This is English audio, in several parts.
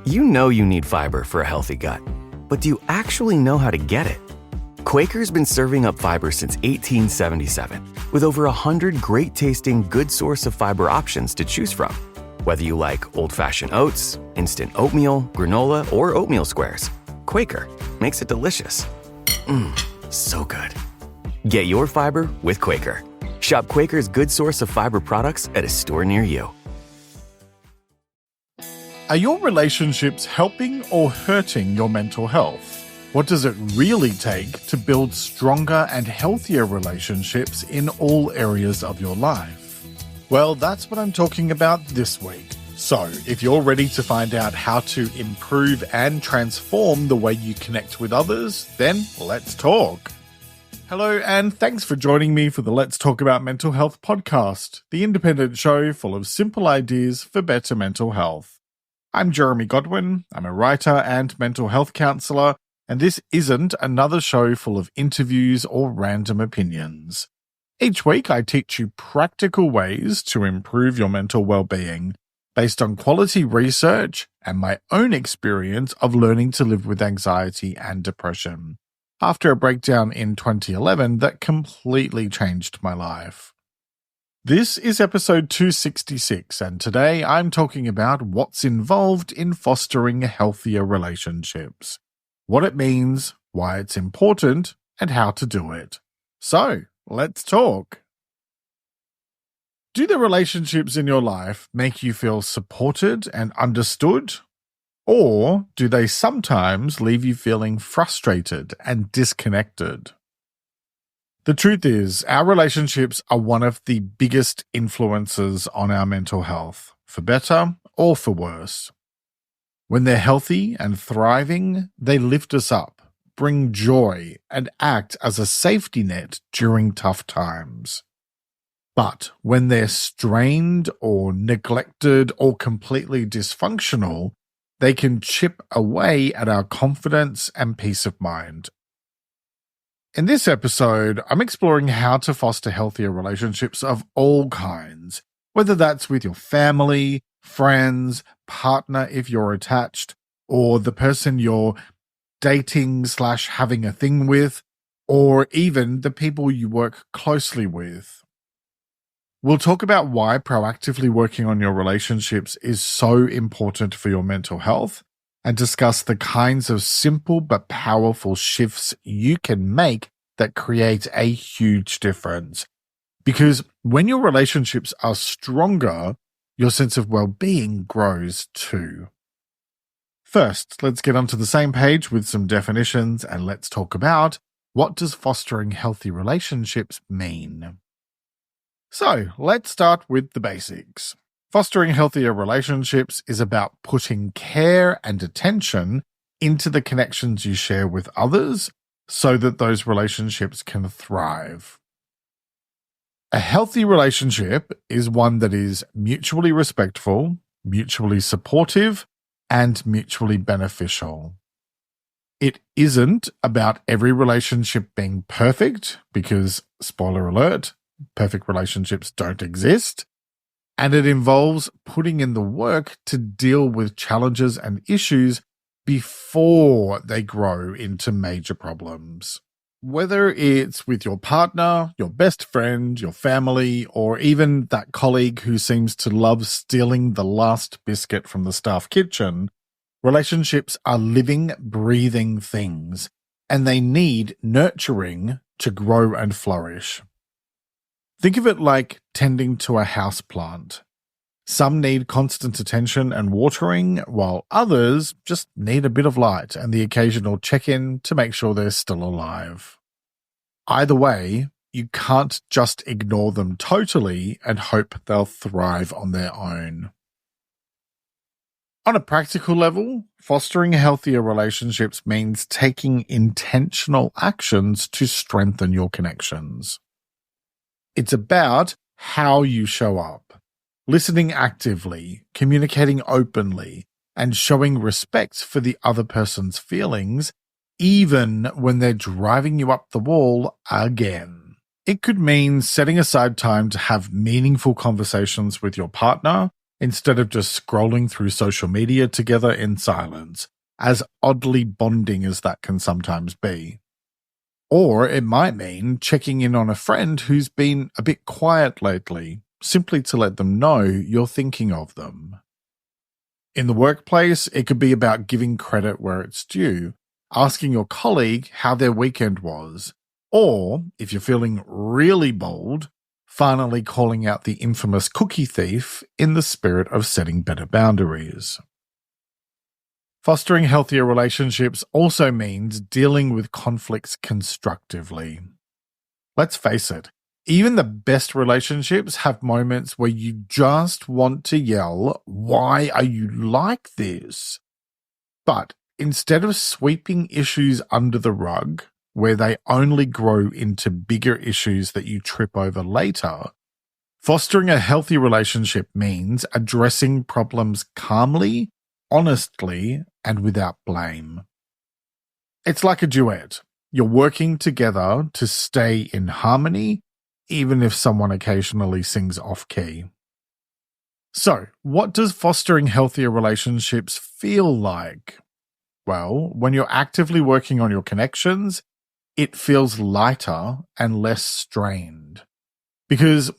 You know you need fiber for a healthy gut, but do you actually know how to get it? Quaker's been serving up fiber since 1877, with over 100 great-tasting, good source of fiber options to choose from. Whether you like old-fashioned oats, instant oatmeal, granola, or oatmeal squares, Quaker makes it delicious. So good. Get your fiber with Quaker. Shop Quaker's good source of fiber products at a store near you. Are your relationships helping or hurting your mental health? What does it really take to build stronger and healthier relationships in all areas of your life? Well, that's what I'm talking about this week. So, if you're ready to find out how to improve and transform the way you connect with others, then let's talk. Hello, and thanks for joining me for the Let's Talk About Mental Health podcast, the independent show full of simple ideas for better mental health. I'm Jeremy Godwin. I'm a writer and mental health counsellor, and this isn't another show full of interviews or random opinions. Each week, I teach you practical ways to improve your mental well-being based on quality research and my own experience of learning to live with anxiety and depression after a breakdown in 2011 that completely changed my life. This is episode 266, and today I'm talking about what's involved in fostering healthier relationships, what it means, why it's important, and how to do it. So, let's talk. Do the relationships in your life make you feel supported and understood? Or do they sometimes leave you feeling frustrated and disconnected? The truth is, our relationships are one of the biggest influences on our mental health, for better or for worse. When they're healthy and thriving, they lift us up, bring joy, and act as a safety net during tough times. But when they're strained or neglected or completely dysfunctional, they can chip away at our confidence and peace of mind. In this episode, I'm exploring how to foster healthier relationships of all kinds, whether that's with your family, friends, partner if you're attached, or the person you're dating/having a thing with, or even the people you work closely with. We'll talk about why proactively working on your relationships is so important for your mental health, and discuss the kinds of simple but powerful shifts you can make that create a huge difference. Because when your relationships are stronger, your sense of well-being grows too. First, let's get onto the same page with some definitions, and let's talk about what does fostering healthy relationships mean. So, let's start with the basics. Fostering healthier relationships is about putting care and attention into the connections you share with others so that those relationships can thrive. A healthy relationship is one that is mutually respectful, mutually supportive, and mutually beneficial. It isn't about every relationship being perfect because, spoiler alert, perfect relationships don't exist. And it involves putting in the work to deal with challenges and issues before they grow into major problems. Whether it's with your partner, your best friend, your family, or even that colleague who seems to love stealing the last biscuit from the staff kitchen, relationships are living, breathing things, and they need nurturing to grow and flourish. Think of it like tending to a houseplant. Some need constant attention and watering, while others just need a bit of light and the occasional check-in to make sure they're still alive. Either way, you can't just ignore them totally and hope they'll thrive on their own. On a practical level, fostering healthier relationships means taking intentional actions to strengthen your connections. It's about how you show up, listening actively, communicating openly, and showing respect for the other person's feelings, even when they're driving you up the wall again. It could mean setting aside time to have meaningful conversations with your partner, instead of just scrolling through social media together in silence, as oddly bonding as that can sometimes be. Or it might mean checking in on a friend who's been a bit quiet lately, simply to let them know you're thinking of them. In the workplace, it could be about giving credit where it's due, asking your colleague how their weekend was, or, if you're feeling really bold, finally calling out the infamous cookie thief in the spirit of setting better boundaries. Fostering healthier relationships also means dealing with conflicts constructively. Let's face it, even the best relationships have moments where you just want to yell, "Why are you like this?" But instead of sweeping issues under the rug, where they only grow into bigger issues that you trip over later, fostering a healthy relationship means addressing problems calmly, honestly, and without blame. It's like a duet. You're working together to stay in harmony, even if someone occasionally sings off-key. So, what does fostering healthier relationships feel like? Well, when you're actively working on your connections, it feels lighter and less strained. Because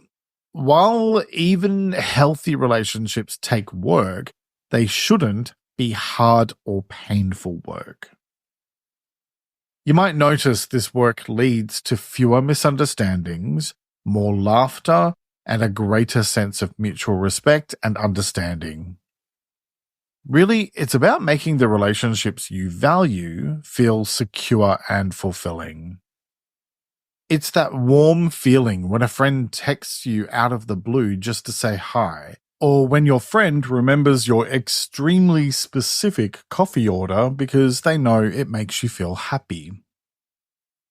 while even healthy relationships take work, they shouldn't be hard or painful work. You might notice this work leads to fewer misunderstandings, more laughter, and a greater sense of mutual respect and understanding. Really, it's about making the relationships you value feel secure and fulfilling. It's that warm feeling when a friend texts you out of the blue just to say hi, or when your friend remembers your extremely specific coffee order because they know it makes you feel happy.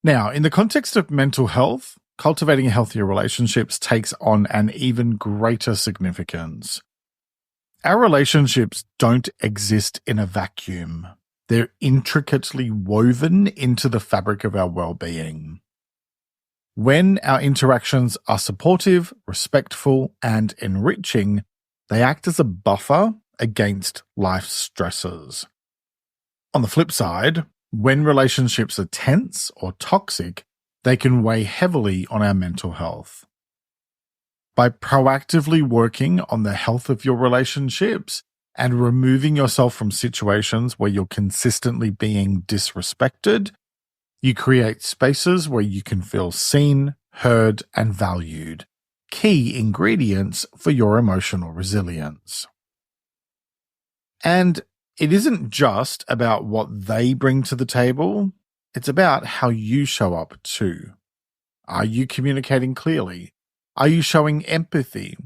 Now, in the context of mental health, cultivating healthier relationships takes on an even greater significance. Our relationships don't exist in a vacuum. They're intricately woven into the fabric of our well-being. When our interactions are supportive, respectful, and enriching, they act as a buffer against life's stresses. On the flip side, when relationships are tense or toxic, they can weigh heavily on our mental health. By proactively working on the health of your relationships and removing yourself from situations where you're consistently being disrespected, you create spaces where you can feel seen, heard, and valued, key ingredients for your emotional resilience. And it isn't just about what they bring to the table, it's about how you show up too. Are you communicating clearly? Are you showing empathy?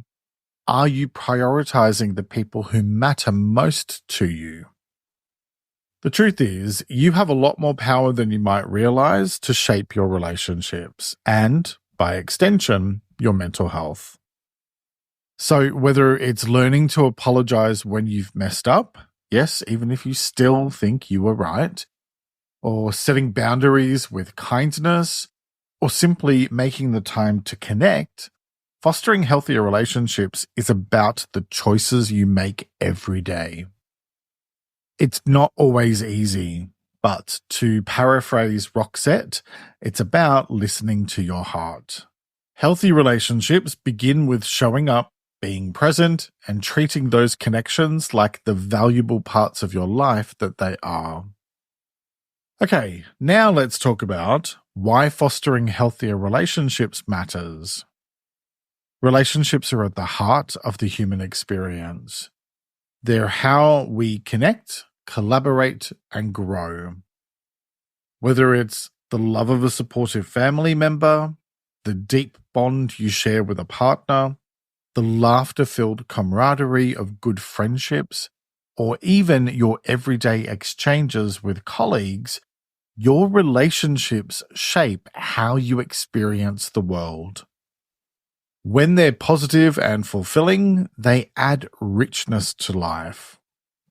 Are you prioritizing the people who matter most to you? The truth is, you have a lot more power than you might realize to shape your relationships and, by extension, your mental health. So whether it's learning to apologize when you've messed up, yes, even if you still think you were right, or setting boundaries with kindness, or simply making the time to connect, fostering healthier relationships is about the choices you make every day. It's not always easy, but to paraphrase Roxette, it's about listening to your heart. Healthy relationships begin with showing up, being present, and treating those connections like the valuable parts of your life that they are. Okay, now let's talk about why fostering healthier relationships matters. Relationships are at the heart of the human experience. They're how we connect, collaborate, and grow. Whether it's the love of a supportive family member, the deep bond you share with a partner, the laughter-filled camaraderie of good friendships, or even your everyday exchanges with colleagues, your relationships shape how you experience the world. When they're positive and fulfilling, they add richness to life.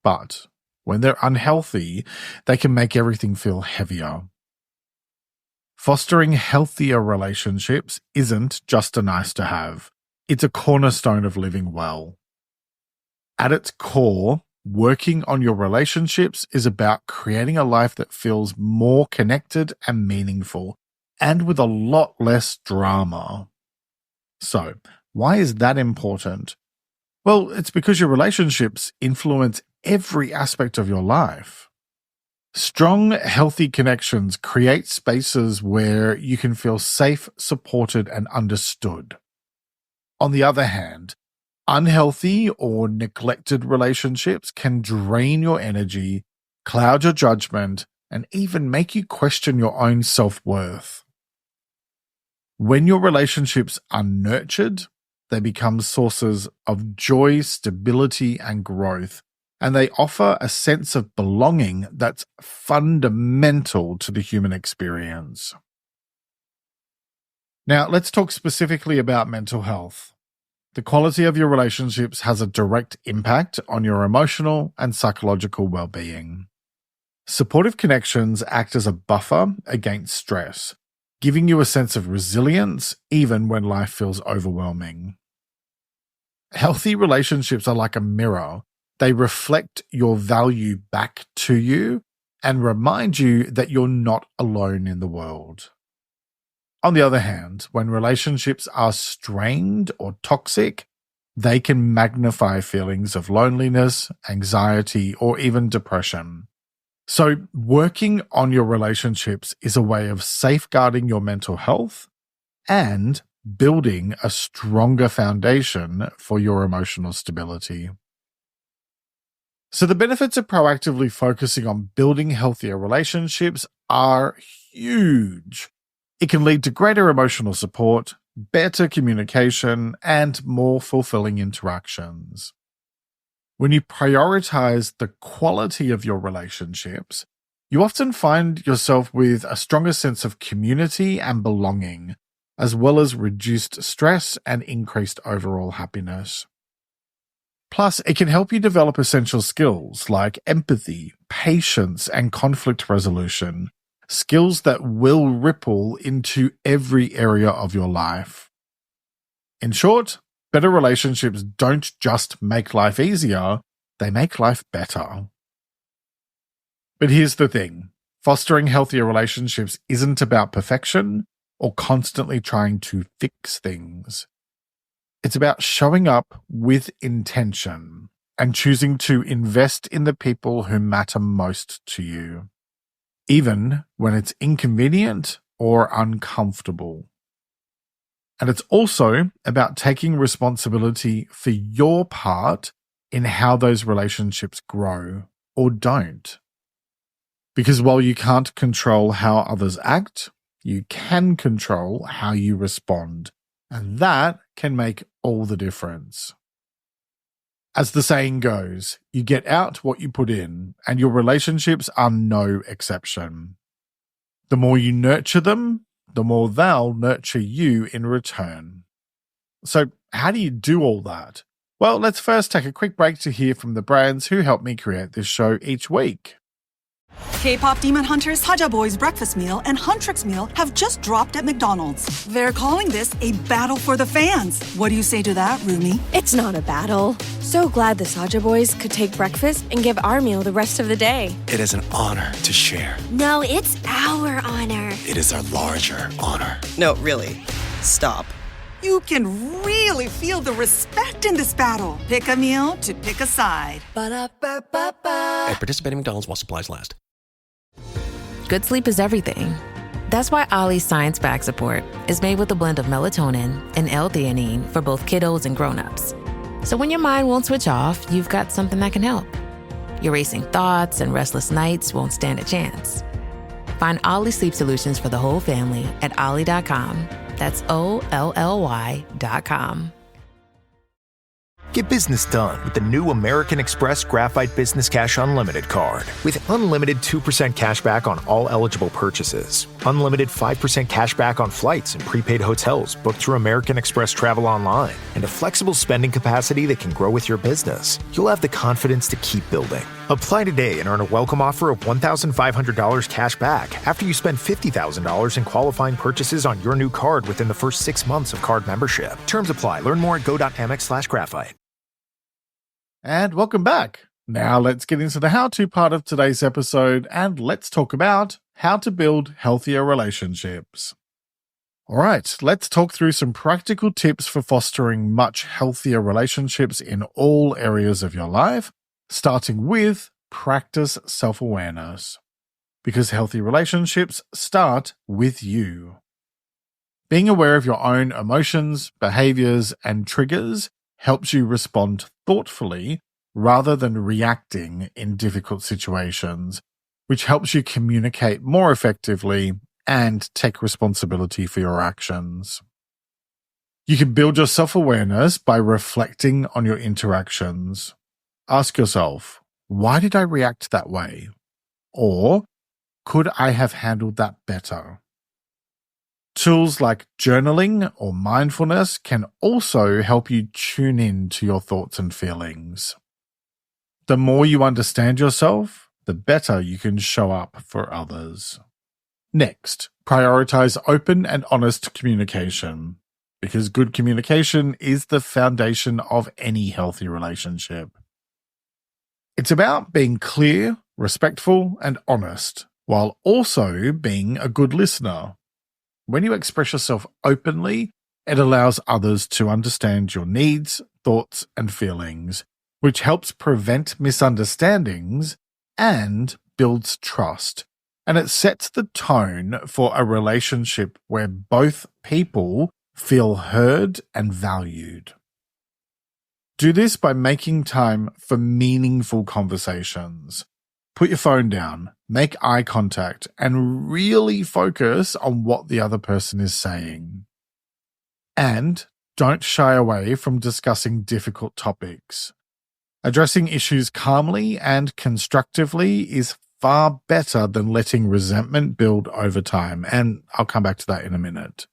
But when they're unhealthy, they can make everything feel heavier. Fostering healthier relationships isn't just a nice to have. It's a cornerstone of living well. At its core, working on your relationships is about creating a life that feels more connected and meaningful, and with a lot less drama. So, why is that important? Well, it's because your relationships influence every aspect of your life. Strong, healthy connections create spaces where you can feel safe, supported, and understood. On the other hand, unhealthy or neglected relationships can drain your energy, cloud your judgment, and even make you question your own self-worth. When your relationships are nurtured, they become sources of joy, stability, and growth, and they offer a sense of belonging that's fundamental to the human experience. Now, let's talk specifically about mental health. The quality of your relationships has a direct impact on your emotional and psychological well-being. Supportive connections act as a buffer against stress, giving you a sense of resilience even when life feels overwhelming. Healthy relationships are like a mirror. They reflect your value back to you and remind you that you're not alone in the world. On the other hand, when relationships are strained or toxic, they can magnify feelings of loneliness, anxiety, or even depression. So, working on your relationships is a way of safeguarding your mental health and building a stronger foundation for your emotional stability. So, the benefits of proactively focusing on building healthier relationships are huge. It can lead to greater emotional support, better communication, and more fulfilling interactions. When you prioritize the quality of your relationships, you often find yourself with a stronger sense of community and belonging, as well as reduced stress and increased overall happiness. Plus, it can help you develop essential skills like empathy, patience, and conflict resolution, skills that will ripple into every area of your life. In short, better relationships don't just make life easier, they make life better. But here's the thing, fostering healthier relationships isn't about perfection or constantly trying to fix things. It's about showing up with intention and choosing to invest in the people who matter most to you, even when it's inconvenient or uncomfortable. And it's also about taking responsibility for your part in how those relationships grow or don't. Because while you can't control how others act, you can control how you respond. And that can make all the difference. As the saying goes, you get out what you put in, and your relationships are no exception. The more you nurture them, the more they'll nurture you in return. So, how do you do all that? Well, let's first take a quick break to hear from the brands who help me create this show each week. K-pop Demon Hunters, Haja Boys Breakfast Meal and Huntrix Meal have just dropped at McDonald's. They're calling this a battle for the fans. What do you say to that, Rumi? It's not a battle. So glad the Saja Boys could take breakfast and give our meal the rest of the day. It is an honor to share. No, it's our honor. It is our larger honor. No, really. Stop. You can really feel the respect in this battle. Pick a meal to pick a side. Ba-da-ba-ba-ba. At participating McDonald's while supplies last. Good sleep is everything. That's why Ollie's Science Back Support is made with a blend of melatonin and L-theanine for both kiddos and grown-ups. So when your mind won't switch off, you've got something that can help. Your racing thoughts and restless nights won't stand a chance. Find Ollie Sleep Solutions for the whole family at ollie.com. That's OLLY.com. Get business done with the new American Express Graphite Business Cash Unlimited card. With unlimited 2% cash back on all eligible purchases, unlimited 5% cash back on flights and prepaid hotels booked through American Express Travel Online, and a flexible spending capacity that can grow with your business, you'll have the confidence to keep building. Apply today and earn a welcome offer of $1,500 cash back after you spend $50,000 in qualifying purchases on your new card within the first 6 months of card membership. Terms apply. Learn more at go.amex/graphite. And welcome back. Now let's get into the how-to part of today's episode and let's talk about how to build healthier relationships. All right, let's talk through some practical tips for fostering much healthier relationships in all areas of your life, starting with practice self-awareness. Because healthy relationships start with you. Being aware of your own emotions, behaviors, and triggers helps you respond thoughtfully rather than reacting in difficult situations, which helps you communicate more effectively and take responsibility for your actions. You can build your self-awareness by reflecting on your interactions. Ask yourself, why did I react that way? Or, could I have handled that better? Tools like journaling or mindfulness can also help you tune in to your thoughts and feelings. The more you understand yourself, the better you can show up for others. Next, prioritize open and honest communication, because good communication is the foundation of any healthy relationship. It's about being clear, respectful, and honest, while also being a good listener. When you express yourself openly, it allows others to understand your needs, thoughts, and feelings, which helps prevent misunderstandings and builds trust. And it sets the tone for a relationship where both people feel heard and valued. Do this by making time for meaningful conversations. Put your phone down, make eye contact, and really focus on what the other person is saying. And don't shy away from discussing difficult topics. Addressing issues calmly and constructively is far better than letting resentment build over time, and I'll come back to that in a minute.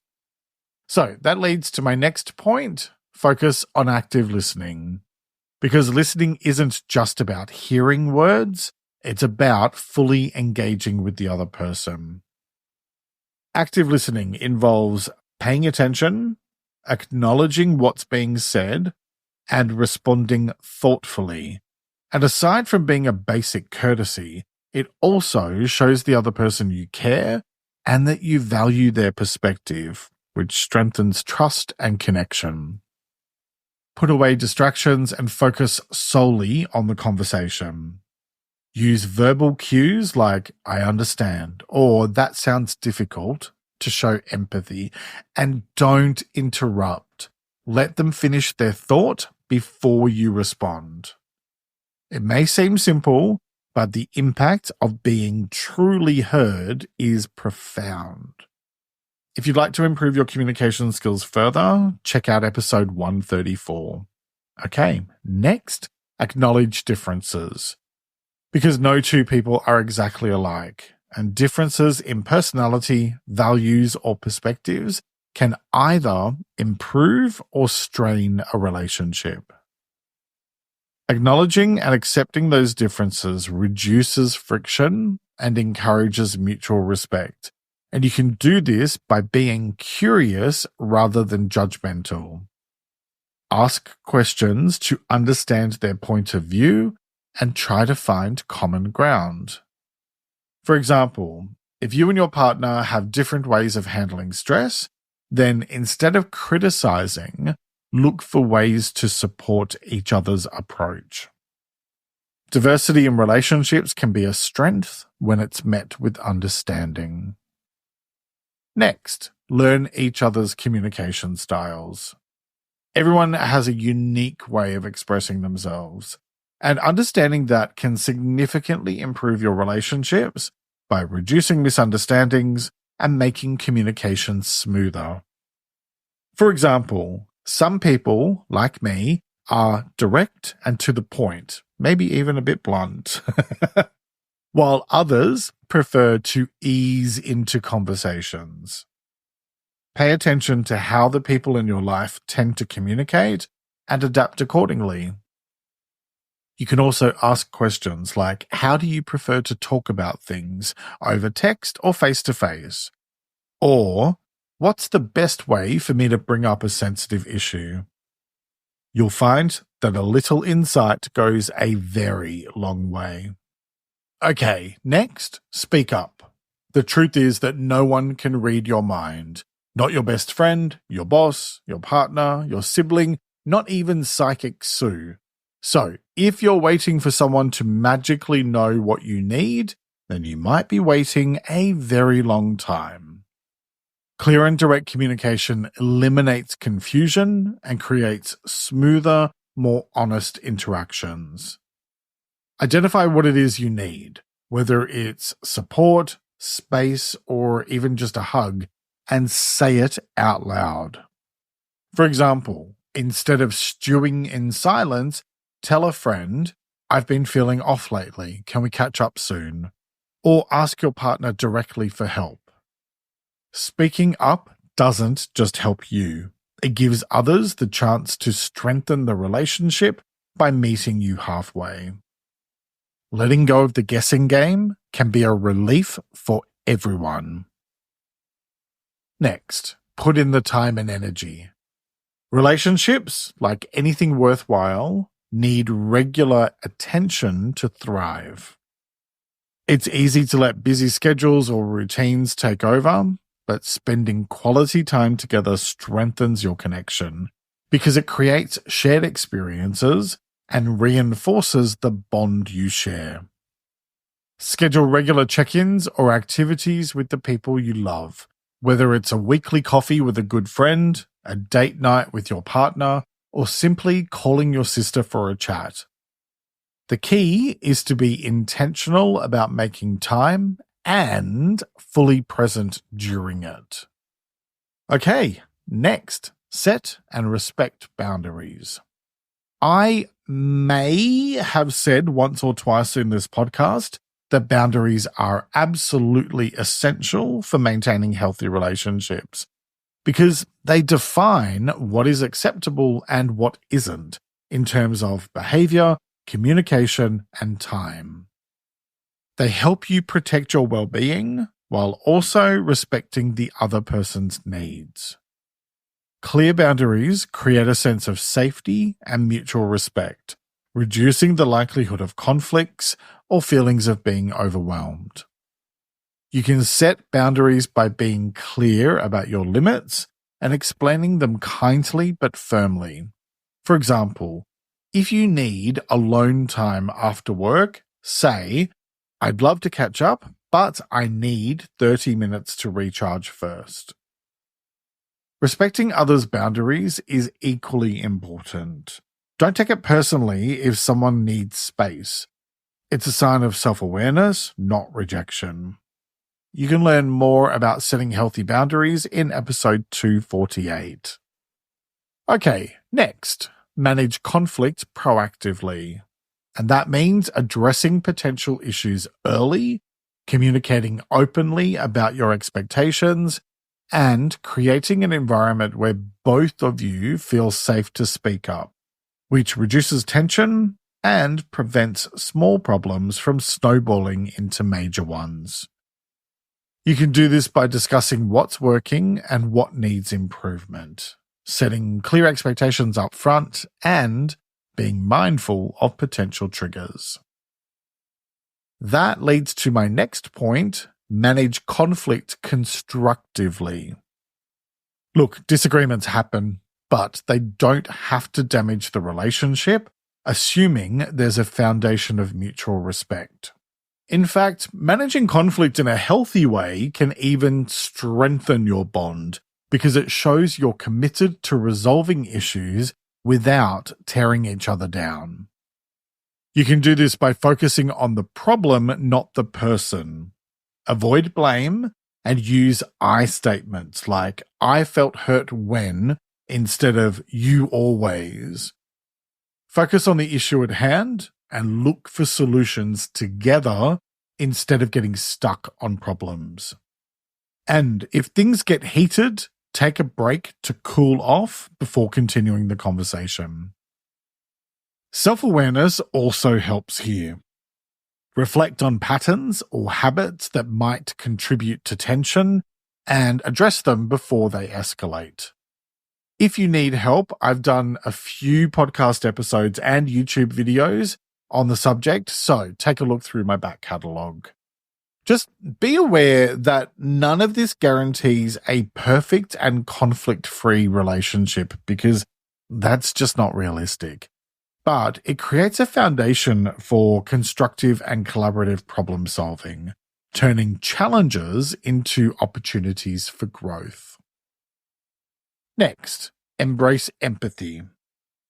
So that leads to my next point, focus on active listening. Because listening isn't just about hearing words, it's about fully engaging with the other person. Active listening involves paying attention, acknowledging what's being said, and responding thoughtfully. And aside from being a basic courtesy, it also shows the other person you care and that you value their perspective, which strengthens trust and connection. Put away distractions and focus solely on the conversation. Use verbal cues like, I understand, or that sounds difficult, to show empathy, and don't interrupt. Let them finish their thought before you respond. It may seem simple, but the impact of being truly heard is profound. If you'd like to improve your communication skills further, check out episode 134. Okay, next, acknowledge differences. Because no two people are exactly alike, and differences in personality, values, or perspectives can either improve or strain a relationship. Acknowledging and accepting those differences reduces friction and encourages mutual respect, and you can do this by being curious rather than judgmental. Ask questions to understand their point of view and try to find common ground. For example, if you and your partner have different ways of handling stress, then instead of criticizing, look for ways to support each other's approach. Diversity in relationships can be a strength when it's met with understanding. Next, learn each other's communication styles. Everyone has a unique way of expressing themselves, and understanding that can significantly improve your relationships by reducing misunderstandings and making communication smoother. For example, some people, like me, are direct and to the point, maybe even a bit blunt, while others prefer to ease into conversations. Pay attention to how the people in your life tend to communicate and adapt accordingly. You can also ask questions like, how do you prefer to talk about things, over text or face-to-face? Or, what's the best way for me to bring up a sensitive issue? You'll find that a little insight goes a very long way. Okay, next, speak up. The truth is that no one can read your mind. Not your best friend, your boss, your partner, your sibling, not even Psychic Sue. So, if you're waiting for someone to magically know what you need, then you might be waiting a very long time. Clear and direct communication eliminates confusion and creates smoother, more honest interactions. Identify what it is you need, whether it's support, space, or even just a hug, and say it out loud. For example, instead of stewing in silence, tell a friend, "I've been feeling off lately, can we catch up soon?" Or ask your partner directly for help. Speaking up doesn't just help you. It gives others the chance to strengthen the relationship by meeting you halfway. Letting go of the guessing game can be a relief for everyone. Next, put in the time and energy. Relationships, like anything worthwhile, need regular attention to thrive. It's easy to let busy schedules or routines take over, but spending quality time together strengthens your connection because it creates shared experiences and reinforces the bond you share. Schedule regular check-ins or activities with the people you love, whether it's a weekly coffee with a good friend, a date night with your partner, or simply calling your sister for a chat. The key is to be intentional about making time and fully present during it. Okay, next, set and respect boundaries. I may have said once or twice in this podcast that boundaries are absolutely essential for maintaining healthy relationships because they define what is acceptable and what isn't in terms of behavior, communication, and time. They help you protect your well-being while also respecting the other person's needs. Clear boundaries create a sense of safety and mutual respect, reducing the likelihood of conflicts or feelings of being overwhelmed. You can set boundaries by being clear about your limits and explaining them kindly but firmly. For example, if you need alone time after work, say, "I'd love to catch up, but I need 30 minutes to recharge first." Respecting others' boundaries is equally important. Don't take it personally if someone needs space. It's a sign of self-awareness, not rejection. You can learn more about setting healthy boundaries in episode 248. Okay, next, manage conflict proactively. And that means addressing potential issues early, communicating openly about your expectations, and creating an environment where both of you feel safe to speak up, which reduces tension and prevents small problems from snowballing into major ones. You can do this by discussing what's working and what needs improvement, setting clear expectations up front, and being mindful of potential triggers. That leads to my next point: manage conflict constructively. Look, disagreements happen, but they don't have to damage the relationship, assuming there's a foundation of mutual respect. In fact, managing conflict in a healthy way can even strengthen your bond because it shows you're committed to resolving issues without tearing each other down. You can do this by focusing on the problem, not the person. Avoid blame and use I statements like "I felt hurt when" instead of "you always." Focus on the issue at hand and look for solutions together instead of getting stuck on problems. And if things get heated, take a break to cool off before continuing the conversation. Self-awareness also helps here. Reflect on patterns or habits that might contribute to tension and address them before they escalate. If you need help, I've done a few podcast episodes and YouTube videos on the subject, so take a look through my back catalogue. Just be aware that none of this guarantees a perfect and conflict-free relationship because that's just not realistic. But it creates a foundation for constructive and collaborative problem solving, turning challenges into opportunities for growth. Next, embrace empathy,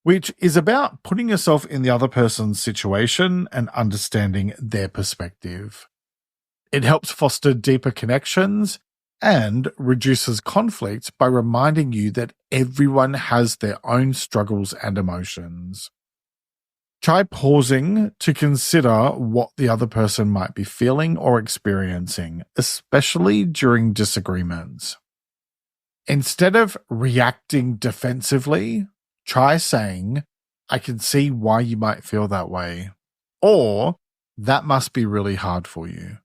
which is about putting yourself in the other person's situation and understanding their perspective. It helps foster deeper connections and reduces conflict by reminding you that everyone has their own struggles and emotions. Try pausing to consider what the other person might be feeling or experiencing, especially during disagreements. Instead of reacting defensively, try saying, "I can see why you might feel that way," or "that must be really hard for you."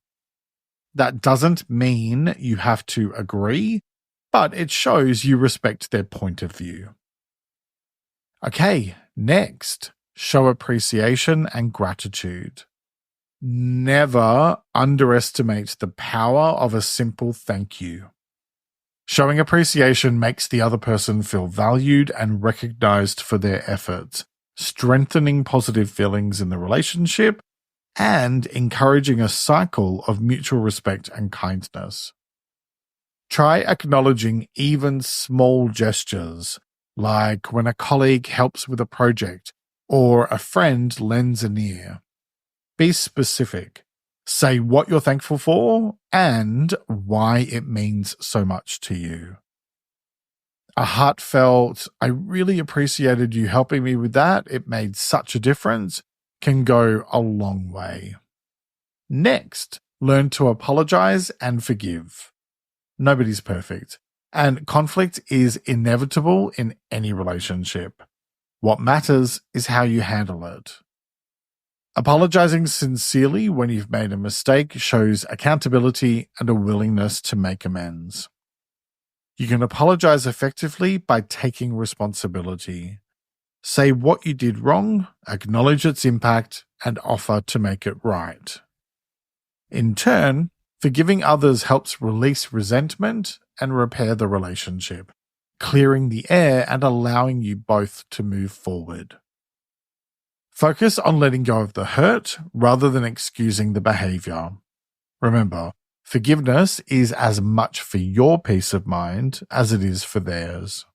That doesn't mean you have to agree, but it shows you respect their point of view. Okay, next, show appreciation and gratitude. Never underestimate the power of a simple thank you. Showing appreciation makes the other person feel valued and recognized for their efforts, strengthening positive feelings in the relationship and encouraging a cycle of mutual respect and kindness. Try acknowledging even small gestures, like when a colleague helps with a project or a friend lends an ear. Be specific. Say what you're thankful for and why it means so much to you. A heartfelt, "I really appreciated you helping me with that, it made such a difference," can go a long way. Next, learn to apologize and forgive. Nobody's perfect, and conflict is inevitable in any relationship. What matters is how you handle it. Apologizing sincerely when you've made a mistake shows accountability and a willingness to make amends. You can apologize effectively by taking responsibility. Say what you did wrong, acknowledge its impact, and offer to make it right. In turn, forgiving others helps release resentment and repair the relationship, clearing the air and allowing you both to move forward. Focus on letting go of the hurt rather than excusing the behavior. Remember, forgiveness is as much for your peace of mind as it is for theirs.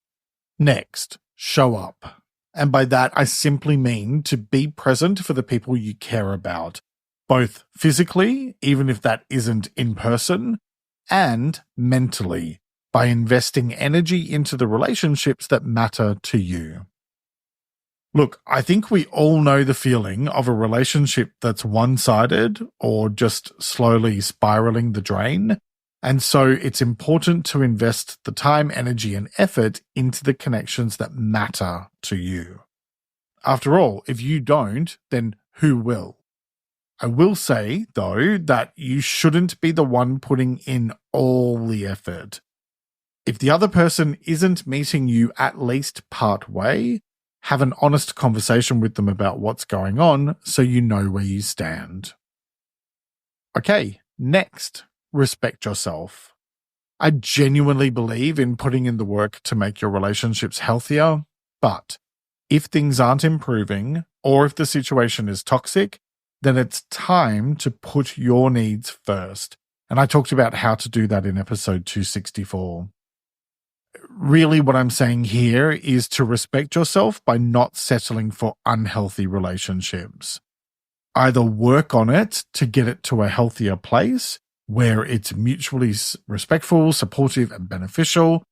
Next, show up. And by that, I simply mean to be present for the people you care about, both physically, even if that isn't in person, and mentally, by investing energy into the relationships that matter to you. Look, I think we all know the feeling of a relationship that's one-sided or just slowly spiraling the drain, and so it's important to invest the time, energy, and effort into the connections that matter to you. After all, if you don't, then who will? I will say, though, that you shouldn't be the one putting in all the effort. If the other person isn't meeting you at least part way, have an honest conversation with them about what's going on so you know where you stand. Okay, next, respect yourself. I genuinely believe in putting in the work to make your relationships healthier, but if things aren't improving or if the situation is toxic, then it's time to put your needs first. And I talked about how to do that in episode 264. Really, what I'm saying here is to respect yourself by not settling for unhealthy relationships. Either work on it to get it to a healthier place where it's mutually respectful, supportive, and beneficial,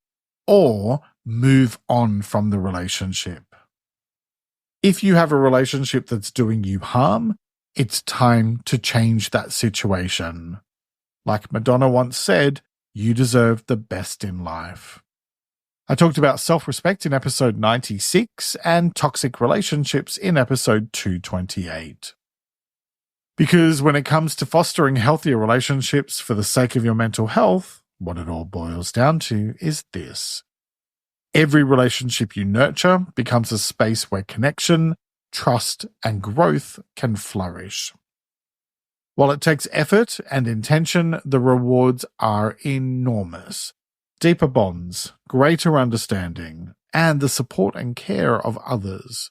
or move on from the relationship. If you have a relationship that's doing you harm, it's time to change that situation. Like Madonna once said, you deserve the best in life. I talked about self-respect in episode 96 and toxic relationships in episode 228. Because when it comes to fostering healthier relationships for the sake of your mental health, what it all boils down to is this. Every relationship you nurture becomes a space where connection, trust, and growth can flourish. While it takes effort and intention, the rewards are enormous. Deeper bonds, greater understanding, and the support and care of others.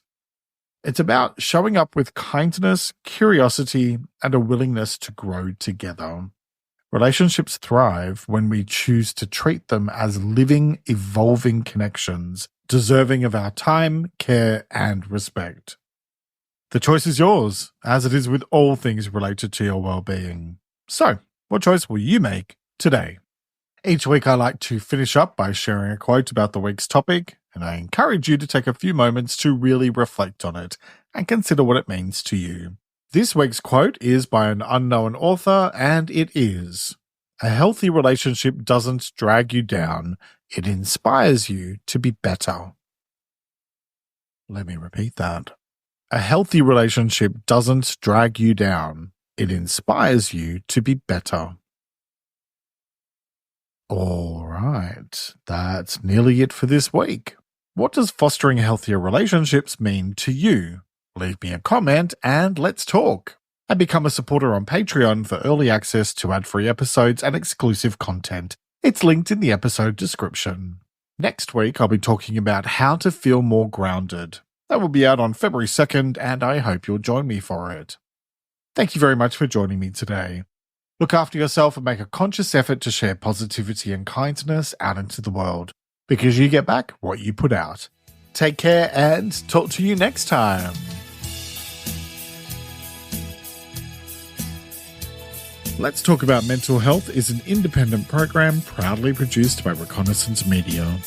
It's about showing up with kindness, curiosity, and a willingness to grow together. Relationships thrive when we choose to treat them as living, evolving connections, deserving of our time, care, and respect. The choice is yours, as it is with all things related to your well-being. So, what choice will you make today? Each week I like to finish up by sharing a quote about the week's topic, and I encourage you to take a few moments to really reflect on it and consider what it means to you. This week's quote is by an unknown author, and it is, "A healthy relationship doesn't drag you down, it inspires you to be better." Let me repeat that. A healthy relationship doesn't drag you down, it inspires you to be better. All right, that's nearly it for this week. What does fostering healthier relationships mean to you? Leave me a comment and let's talk. And become a supporter on Patreon for early access to ad-free episodes and exclusive content. It's linked in the episode description. Next week, I'll be talking about how to feel more grounded. That will be out on February 2nd, and I hope you'll join me for it. Thank you very much for joining me today. Look after yourself and make a conscious effort to share positivity and kindness out into the world, because you get back what you put out. Take care and talk to you next time. Let's Talk About Mental Health is an independent program proudly produced by Reconnaissance Media.